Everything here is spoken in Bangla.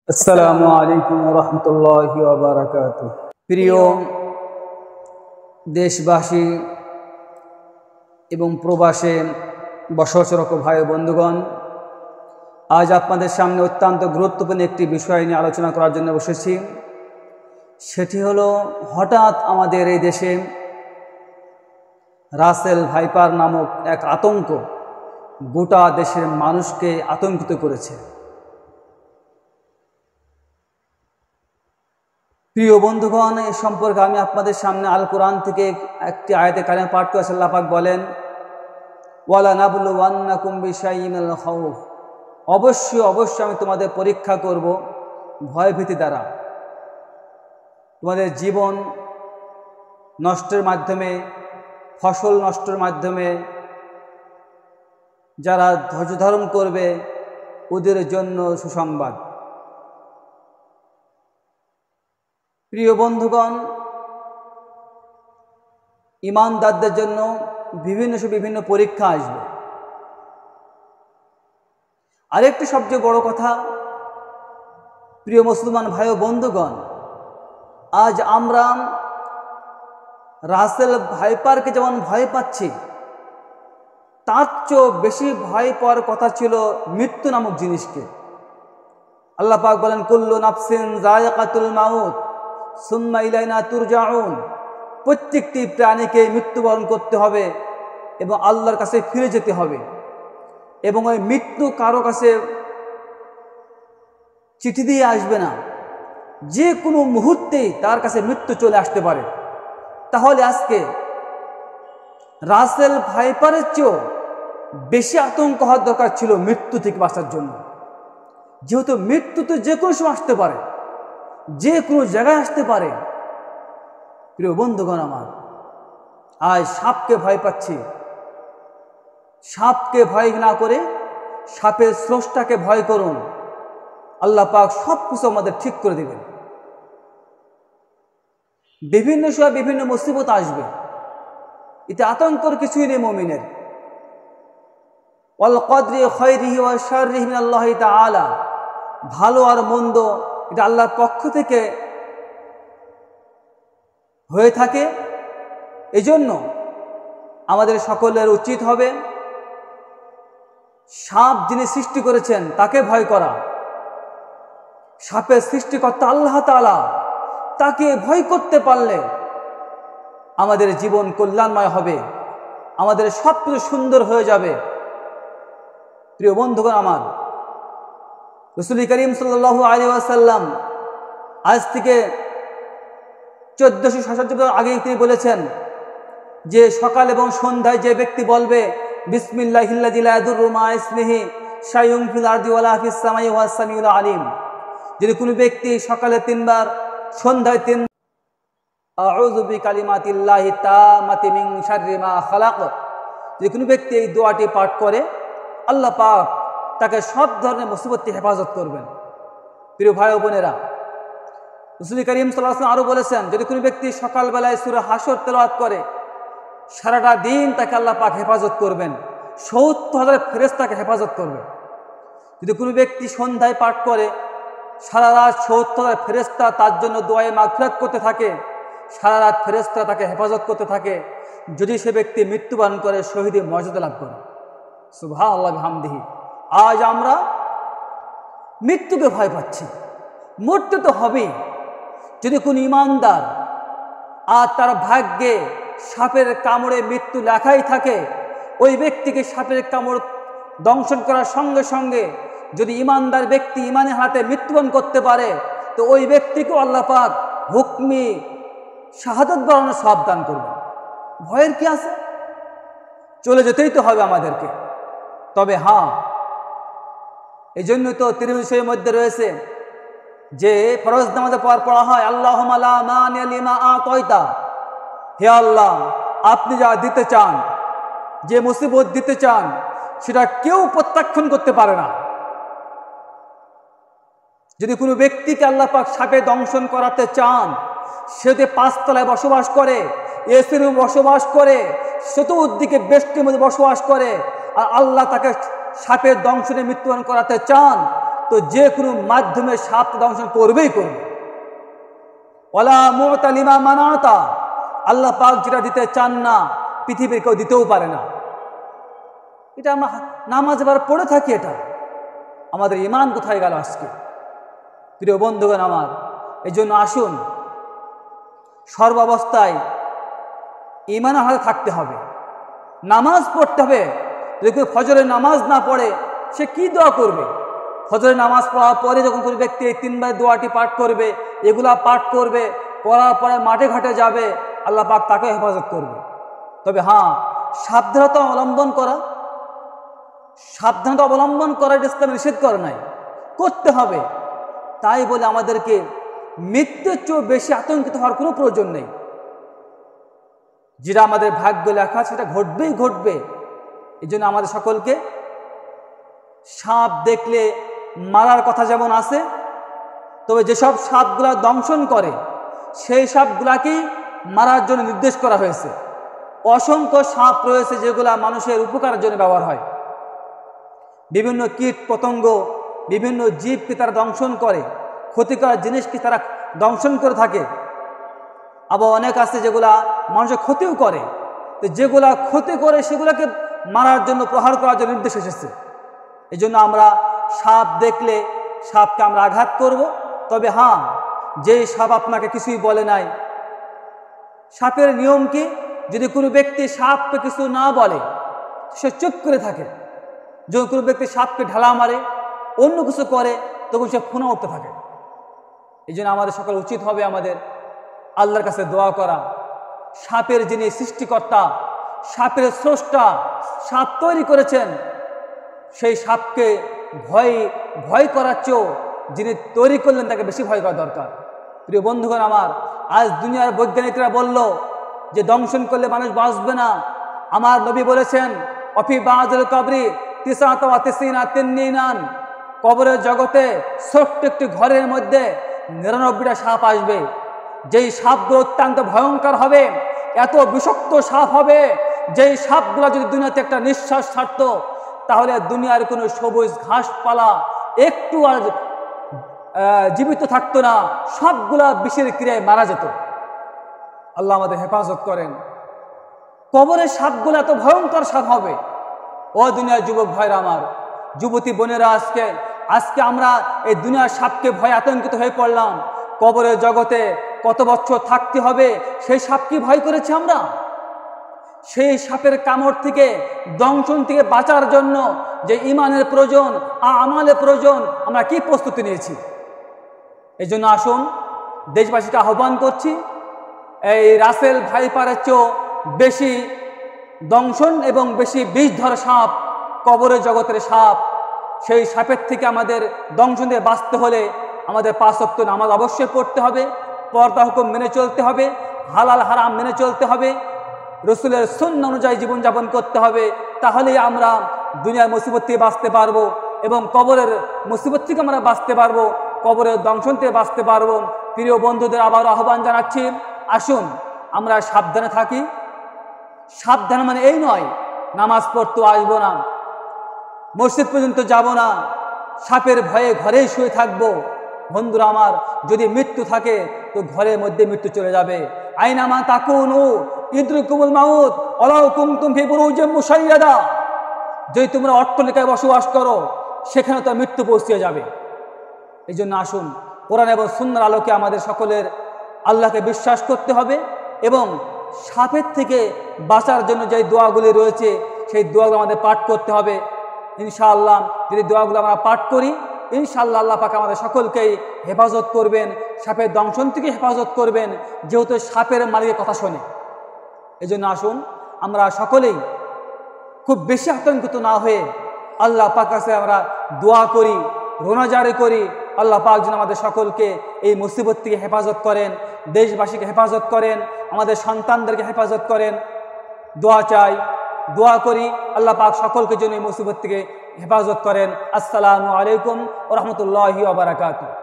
আসসালামু আলাইকুম রহমতুল্লাহি ওয়া বারাকাতুহু। প্রিয় দেশবাসী এবং প্রবাসে বসবাসরত ভাই বন্ধুগণ, আজ আপনাদের সামনে অত্যন্ত গুরুত্বপূর্ণ একটি বিষয় নিয়ে আলোচনা করার জন্য বসেছি। সেটি হলো, হঠাৎ আমাদের এই দেশে রাসেল ভাইপার নামক এক আতঙ্ক গোটা দেশের মানুষকে আতঙ্কিত করেছে। প্রিয় বন্ধুগণ, এ সম্পর্কে আমি আপনাদের সামনে আল কোরআন থেকে একটি আয়াতে কারিমা পাঠ করে আল্লাহ পাক বলেন, ওয়ালা নাবলুওয়ান্নাকুম বিশাইইন মিনাল খাউফ, অবশ্যই আমি তোমাদের পরীক্ষা করব ভয়ভীতি দ্বারা। তোমাদের জীবন নষ্টের মাধ্যমে, ফসল নষ্টের মাধ্যমে যারা ধৈর্য ধারণ করবে ওদের জন্য সুসংবাদ। প্রিয় বন্ধুগণ, ঈমানদারদের জন্য বিভিন্ন পরীক্ষা আসবে। আরেকটি সবচেয়ে বড় কথা, প্রিয় মুসলমান ভাই ও বন্ধুগণ, আজ আমরা রাসেল ভাইপারকে যেমন ভয় পাচ্ছি, তার চেয়েও বেশি ভয় পাওয়ার কথা ছিল মৃত্যু নামক জিনিসকে। আল্লাহ পাক বলেন, কুল্লু নাফসিন যায়কাতুল মাউত সুম্মা ইলাইনা তুরজাউন, প্রত্যেকটি প্রাণীকে মৃত্যুবরণ করতে হবে এবং আল্লাহর কাছে ফিরে যেতে হবে। এবং ওই মৃত্যু কারো কাছে চিঠি দিয়ে আসবে না, যে কোনো মুহূর্তেই তার কাছে মৃত্যু চলে আসতে পারে। তাহলে আজকে রাসেল ভাইপারের চেয়েও বেশি আতঙ্ক হওয়ার দরকার ছিল মৃত্যু থেকে বাঁচার জন্য। যেহেতু মৃত্যু তো যে কোনো সময় আসতে পারে, যে কোনো জায়গায় আসতে পারে। প্রিয় বন্ধুগণ আমার, আজ সাপকে ভয় পাচ্ছি। সাপকে ভয় না করে সাপের স্রষ্টাকে ভয় করুন, আল্লাহ পাক সব কিছু আমাদের ঠিক করে দেবেন। বিভিন্ন সময় বিভিন্ন মুসিবত আসবে, এতে আতঙ্কর কিছুই নেই মুমিনের। ওয়াল কদরি খায়রিহি ওয়া শাররিহি মিনাল্লাহি তাআলা, ভালো আর মন্দ এটা আল্লাহর পক্ষ থেকে হয়ে থাকে। এজন্য আমাদের সকলের উচিত হবে সাপ যিনি সৃষ্টি করেছেন তাকে ভয় করা। সাপের সৃষ্টিকর্তা আল্লাহ তাআলা, তাকে ভয় করতে পারলে আমাদের জীবন কল্যাণময় হবে, আমাদের সব কিছু সুন্দর হয়ে যাবে। প্রিয় বন্ধুগণ আমার, রাসূল করিম সাল্লাল্লাহু আলাইহি ওয়াসাল্লাম আজ থেকে 1467 বছর আগে তিনি বলেছেন যে সকাল এবং সন্ধ্যায় যে ব্যক্তি বলবে বিসমিল্লাহিল্লাযী লা ইয়াদুররু মা ইসমিহি শাইউন ফিল আরদি ওয়ালা ফিস সামাই ওয়া হুয়াস সামিউল আলিম, যদি কোনো ব্যক্তি সকালে 3 বার, সন্ধ্যায় 3 বার আউযু বিকালিমাতিল্লাহি তাম্মাতি মিন শাররি মা খালাক, যদি কোনো ব্যক্তি এই দোয়াটি পাঠ করে, আল্লাহ পাক তাকে সব ধরনের মুসিবত থেকে হেফাজত করবেন। প্রিয় ভাই ও বোনেরা, রাসূল করিম সাল্লাল্লাহু আলাইহি ওয়াসাল্লাম আরো বলেছেন, যদি কোনো ব্যক্তি সকালবেলায় সূরা হাসর তেলাওয়াত করে, সারাটা দিন তাকে আল্লাহ পাক হেফাজত করবেন, ৭০,০০০ ফেরেশতাকে হেফাজত করবেন। যদি কোনো ব্যক্তি সন্ধ্যায় পাঠ করে, সারা রাত ৭০,০০০ ফেরেশতা তার জন্য দোয়ায়ে মাগফিরাত করতে থাকে, সারা রাত ফেরেশতা তাকে হেফাজত করতে থাকে। যদি সে ব্যক্তি মৃত্যুবরণ করে, শহীদের মর্যাদা লাভ করে। সুবহানাল্লাহি ওয়া বিহামদিহি। আজ আমরা মৃত্যুকে ভয় পাচ্ছি, মরতে তো হবেই। যদি কোনো ঈমানদার আর তার ভাগ্যে সাপের কামড়ে মৃত্যু লেখাই থাকে, ওই ব্যক্তিকে সাপের কামড় দংশন করার সঙ্গে সঙ্গে যদি ঈমানদার ব্যক্তি ঈমানের হাতে মৃত্যুবরণ করতে পারে, তো ওই ব্যক্তিকেও আল্লাহ পাক হুকমি শাহাদাত বরণের সওয়াব দান করবেন। ভয়ের কি আছে? চলে যেতেই তো হবে আমাদেরকে। তবে হ্যাঁ, এই জন্য তো তিরমিজি শরীফের মধ্যে রয়েছে যে ফরজ নামাজে পড়া হয়, আল্লাহুম্মা লা মানিয়া লিমা আতাইতা, হে আল্লাহ, আপনি যা দিতে চান, যে মুসিবত দিতে চান, সেটা কেউ প্রত্যাখ্যান করতে পারে না। যদি কোনো ব্যক্তিকে আল্লাহ পাক সাপে দংশন করাতে চান, সে যদি 5 তলায় বসবাস করে, এসির রুমে বসবাস করে, চতুর্দিকে বেষ্টির মধ্যে বসবাস করে, আর আল্লাহ তাকে সাপের দংশনে মৃত্যুবরণ করাতে চান, তো যে কোনো মাধ্যমে সাপ দংশন করবেই করবে। ওয়ালা মুতা লিমা মানাতা, আল্লাহ পাক যেটা দিতে চান না পৃথিবীর কেউ দিতেও পারে না। এটা আমরা নামাজ এবার পড়ে থাকি, এটা আমাদের ঈমান কোথায় গেল আজকে? প্রিয় বন্ধুগণ আমার, এই জন্য আসুন সর্বাবস্থায় ঈমানের হাতে থাকতে হবে, নামাজ পড়তে হবে। যদি ফজরের নামাজ না পড়ে সে কি দোয়া করবে? ফজরের নামাজ পড়ার পরে যখন কোনো ব্যক্তি এই 3 বার দোয়াটি পাঠ করবে, এগুলা পাঠ করবে, করার পরে মাঠে ঘাটে যাবে, আল্লাহ পাক তাকে হেফাজত করবে। তবে হ্যাঁ, সাবধানতা অবলম্বন করা, সাবধানতা অবলম্বন করা ইসলাম নিষেধ করে নাই, করতে হবে। তাই বলে আমাদেরকে মৃত্যুর চেয়ে বেশি আতঙ্কিত হওয়ার কোনো প্রয়োজন নেই। যেটা আমাদের ভাগ্য লেখা সেটা ঘটবেই ঘটবে। এই জন্য আমাদের সকলকে সাপ দেখলে মারার কথা যেমন আছে, তবে যেসব সাপগুলা দংশন করে সেই সাপগুলাকেই মারার জন্য নির্দেশ করা হয়েছে। অসংখ্য সাপ রয়েছে যেগুলা মানুষের উপকারের জন্য ব্যবহার হয়। বিভিন্ন কীট পতঙ্গ, বিভিন্ন জীবকে তারা দংশন করে, ক্ষতিকর জিনিসকে তারা দংশন করে থাকে। আবার অনেক আছে যেগুলা মানুষের ক্ষতিও করে, তো যেগুলা ক্ষতি করে সেগুলোকে মারার জন্য, প্রহার করার জন্য নির্দেশ এসেছে। এই জন্য আমরা সাপ দেখলে সাপকে আমরা আঘাত করব। তবে হ্যাঁ, যেই সাপ আপনাকে কিছুই বলে নাই, সাপের নিয়ম কি? যদি কোনো ব্যক্তি সাপকে কিছু না বলে সে চুপ করে থাকে। যখন কোনো ব্যক্তি সাপকে ঢালা মারে, অন্য কিছু করে, তখন সে ফোনা উঠতে থাকে। এই জন্য আমাদের সকল উচিত হবে আমাদের আল্লাহর কাছে দোয়া করা। সাপের যিনি সৃষ্টিকর্তা, সাপের স্রষ্টা, সাপ তৈরি করেছেন, সেই সাপকে ভয় করার চেয়েও যিনি তৈরি করলেন তাকে বেশি ভয় করা দরকার। প্রিয় বন্ধুগণ আমার, আজ দুনিয়ার বৈজ্ঞানিকরা বলল যে দংশন করলে মানুষ বাঁচবে না। আমার নবী বলেছেন, অফি বাযিল কবরি তিসআতা ওয়া তিসঈনা তিন্নীনান, কবরের জগতে ছোট্ট একটি ঘরের মধ্যে 99টা সাপ আসবে। যেই সাপগুলো অত্যন্ত ভয়ঙ্কর হবে, এত বিষাক্ত সাপ হবে, যেই সাপগুলো যদি দুনিয়াতে একটা নিঃশ্বাস ছাড়ত তাহলে দুনিয়ার কোনো সবুজ ঘাসপালা একটু আর জীবিত থাকতো না, সবগুলা বিষের ক্রিয়ায় মারা যেত। আল্লাহ আমাদের হেফাজত করেন। কবরের সাপগুলো এত ভয়ঙ্কর সাপ হবে। ও দুনিয়ার যুবক ভাইরা আমার, যুবতী বোনেরা, আজকে আমরা এই দুনিয়ার সাপকে ভয় আতঙ্কিত হয়ে পড়লাম। কবরের জগতে কত বছর থাকতে হবে সেই সাপকে ভয় করেছি আমরা। সেই সাপের কামড় থেকে, দংশন থেকে বাঁচার জন্য যে ঈমানের প্রয়োজন, আমালের প্রয়োজন, আমরা কি প্রস্তুতি নিয়েছি? এই জন্য আসুন দেশবাসীকে আহ্বান করছি, এই রাসেল ভাইপারের চেয়েও বেশি দংশন এবং বেশি বিষধর সাপ কবরের জগতের সাপ। সেই সাপের থেকে আমাদের দংশন থেকে বাঁচতে হলে আমাদের 5 ওয়াক্ত নামাজ অবশ্যই পড়তে হবে, পর্দা হুকুম মেনে চলতে হবে, হালাল হারাম মেনে চলতে হবে, রসুলের সুন্নাহ অনুযায়ী জীবনযাপন করতে হবে। তাহলেই আমরা দুনিয়ার মুসিবত থেকে বাঁচতে পারবো এবং কবরের মুসিবত থেকে আমরা বাঁচতে পারবো, কবরের দংশন থেকে বাঁচতে পারবো। প্রিয় বন্ধুদের আবারও আহ্বান জানাচ্ছি, আসুন আমরা সাবধানে থাকি। সাবধান মানে এই নয় নামাজ পড়তে আসবো না, মসজিদ পর্যন্ত যাব না, সাপের ভয়ে ঘরেই শুয়ে থাকবো। বন্ধুরা আমার, যদি মৃত্যু থাকে তো ঘরের মধ্যে মৃত্যু চলে যাবে। আইনামা তাকুনু ইদরিকুমুল মাউত ওয়ালাউ কুনতুম ফি বুরুজিম মুশাইয়াদা, যদি তোমরা অট্টালিকায় বসবাস করো সেখানে তো মৃত্যু পৌঁছে যাবে। এই জন্য আসুন কোরআন এবং সুন্নাহর আলোকে আমাদের সকলের আল্লাহকে বিশ্বাস করতে হবে এবং সাপের থেকে বাঁচার জন্য যে দোয়াগুলি রয়েছে সেই দোয়াগুলো আমাদের পাঠ করতে হবে। ইনশাআল্লাহ যদি দোয়াগুলো আমরা পাঠ করি, ইনশাআল্লাহ আল্লাহ পাক আমাদের সকলকেই হেফাজত করবেন, সাপের দংশন থেকে হেফাজত করবেন, যেহেতু সাপের মালিকের কথা শোনে। এই জন্য আসুন আমরা সকলেই খুব বেশি আতঙ্কিত না হয়ে আল্লাহ পাক কাছে আমরা দোয়া করি, রোনাজারি করি। আল্লাহ পাক যেন আমাদের সকলকে এই মুসিবত থেকে হেফাজত করেন, দেশবাসীকে হেফাজত করেন, আমাদের সন্তানদেরকে হেফাজত করেন। দোয়া চাই, দোয়া করি আল্লাহ পাক সকলকে যেন এই মুসিবত থেকে হেফাজত করেন। আসসালামু আলাইকুম ওয়া রাহমাতুল্লাহি ওয়া বারাকাতুহু।